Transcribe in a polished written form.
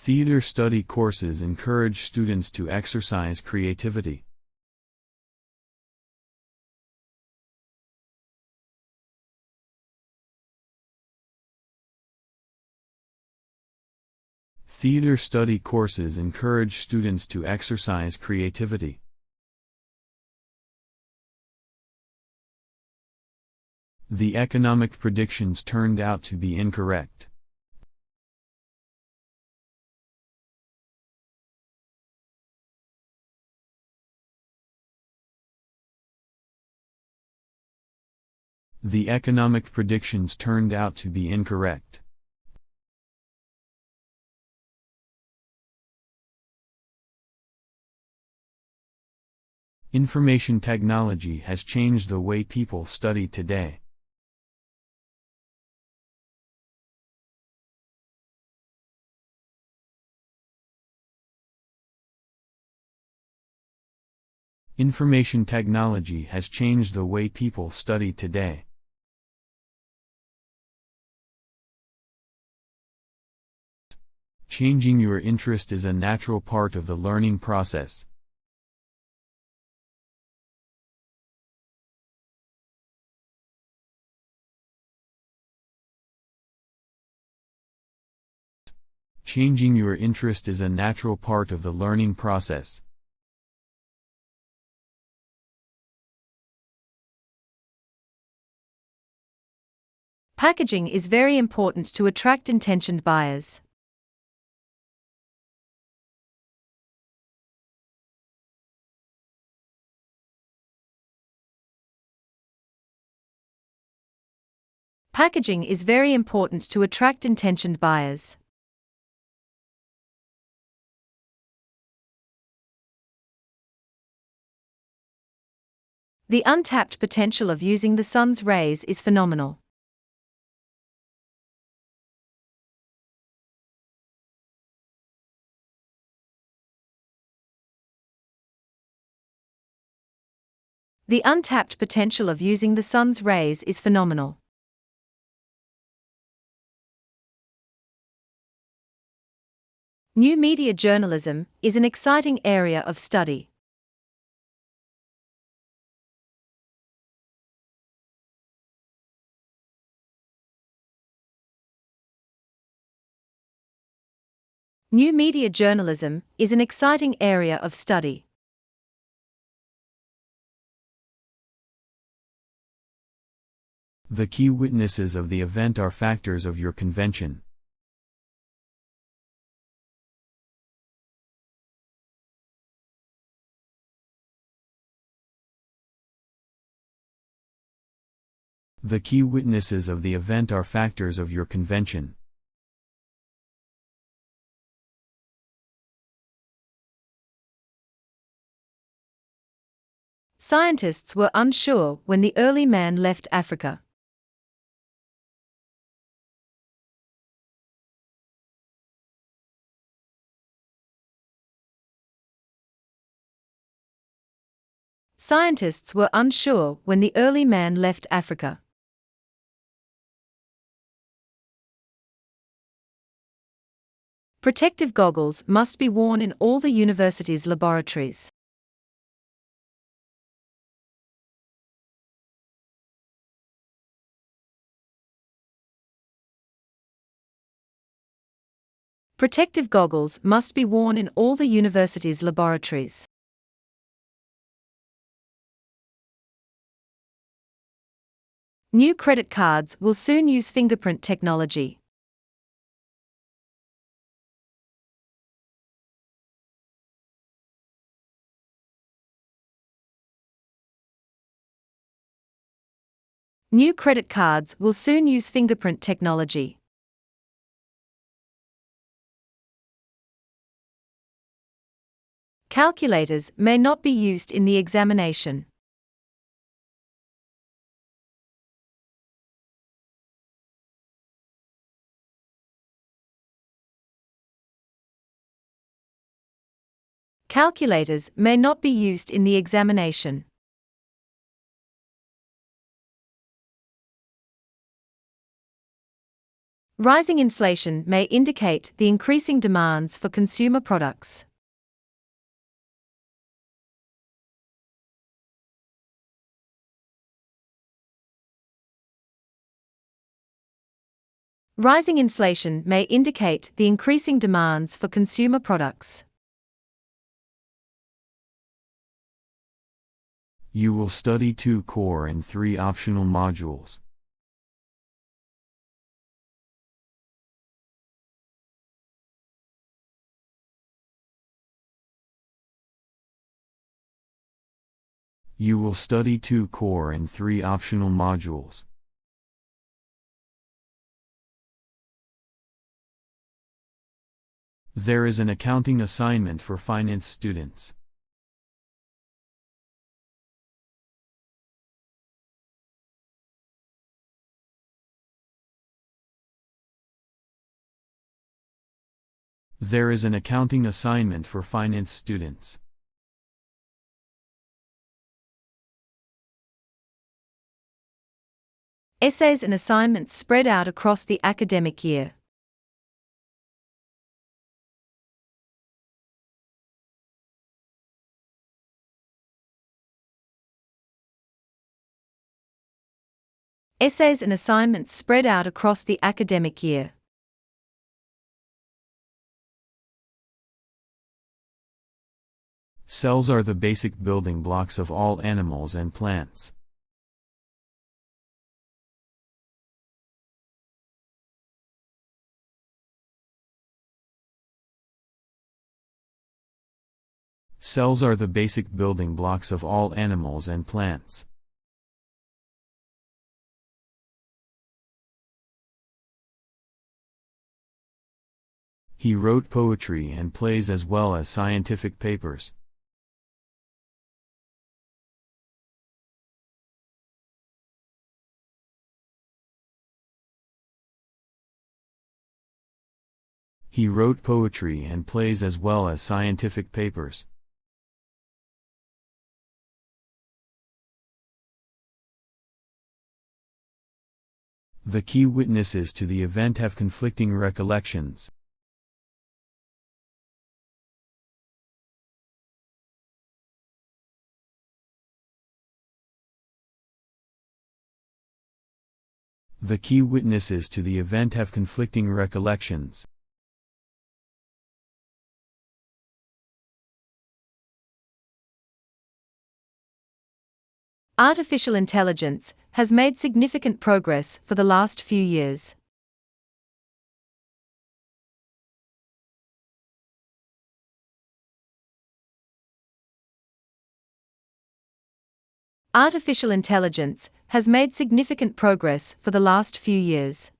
Theater study courses encourage students to exercise creativity. Theater study courses encourage students to exercise creativity. The economic predictions turned out to be incorrect. The economic predictions turned out to be incorrect. Information technology has changed the way people study today. Information technology has changed the way people study today. Changing your interest is a natural part of the learning process. Changing your interest is a natural part of the learning process. Packaging is very important to attract intentioned buyers. Packaging is very important to attract intentioned buyers. The untapped potential of using the sun's rays is phenomenal. The untapped potential of using the sun's rays is phenomenal. New media journalism is an exciting area of study. New media journalism is an exciting area of study. The key witnesses of the event are factors of your convention. The key witnesses of the event are factors of your convention. Scientists were unsure when the early man left Africa. Scientists were unsure when the early man left Africa. Protective goggles must be worn in all the university's laboratories. Protective goggles must be worn in all the university's laboratories. New credit cards will soon use fingerprint technology. New credit cards will soon use fingerprint technology. Calculators may not be used in the examination. Calculators may not be used in the examination. Rising inflation may indicate the increasing demands for consumer products. Rising inflation may indicate the increasing demands for consumer products. You will study 2 core and 3 optional modules. You will study 2 core and 3 optional modules. There is an accounting assignment for finance students. There is an accounting assignment for finance students. Essays and assignments spread out across the academic year. Essays and assignments spread out across the academic year. Cells are the basic building blocks of all animals and plants. Cells are the basic building blocks of all animals and plants. He wrote poetry and plays as well as scientific papers. He wrote poetry and plays as well as scientific papers. The key witnesses to the event have conflicting recollections. The key witnesses to the event have conflicting recollections. Artificial intelligence has made significant progress for the last few years. Artificial intelligence has made significant progress for the last few years.